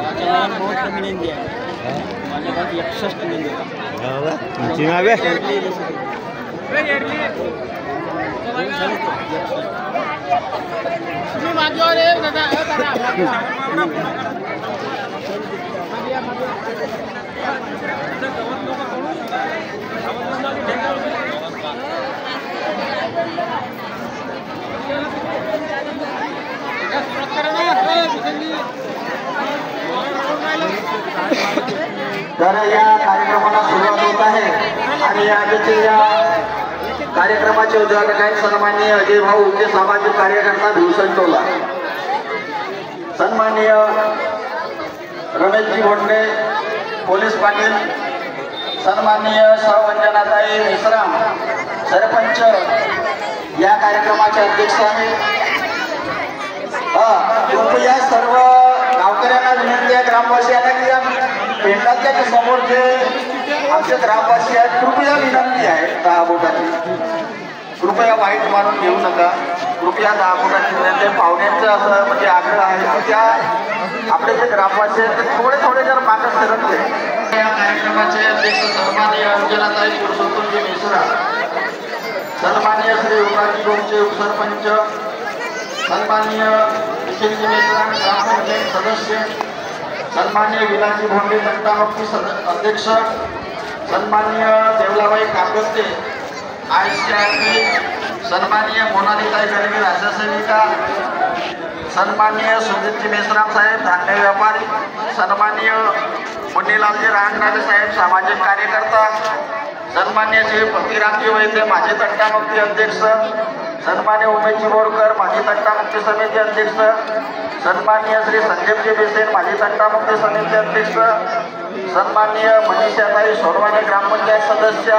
बहुत कमी नहीं दिया माझ्या गावात 61 नहीं दिया तुमची नावे तुम्ही माझ्यावर एक दादा तर या कार्यक्रमाला सुरुवात होत आहे आणि आजच्या या कार्यक्रमाचे उद्घाटक आहेत सन्माननीय अजय भाऊ उके सामाजिक कार्यकर्ता भीषण टोला, सन्माननीय रमेशजी भोंडे पोलीस पाटील, सन्माननीय वंजनाताई मिश्राम सरपंच या कार्यक्रमाचे अध्यक्ष आहेत। कृपया सर्व गावकऱ्यांना विनंती आहे, ग्रामवासियांना की या पेंडाच्या समोर जे आमचे ग्रामवासी आहेत कृपया विनंती आहे 10 फुटाची, कृपया वाईट मानून घेऊ नका, कृपया 10 फुटाची विनंती आहे। पाहुण्यांचं असं म्हणजे आग्रह आहे की त्या आपले जे ग्रामवासी आहेत ते थोडे थोडे जर मागे सरकले। या कार्यक्रमाचे अध्यक्ष सन्माननीय अंजनाताई पुरुषोत्तमजी मिश्रा, सन्माननीय श्री युवराजी गोमचे उपसरपंच, सन्माननीय निखिलजी मिश्रा ग्रामपंचायत सदस्य, सन्माननीय विलासजी भोंडे तक्तामुक्ती अध्यक्ष, सन्माननीय देवलाबाई कागदते ICRP, सन्माननीय मोनालीताई गरगे राज्यसेविका, सन्माननीय सुजितजी मेश्राम साहेब धान्य व्यापारी, सन्माननीय मुन्नीलालजी राहणराजे साहेब सामाजिक कार्यकर्ता, सन्माननीय श्री पतिरामजी वैद्य माजी तक्तामुक्ती अध्यक्ष, सन्माननीय उमेशजी बोरकर माजी तक्तामुक्ती समिती अध्यक्ष, सन्माननीय श्री संजीवजी बेसेन माजी तक्तामुक्ती समिती अध्यक्ष, सन्माननीय मनीषाताई सोरवाने ग्रामपंचायत सदस्य,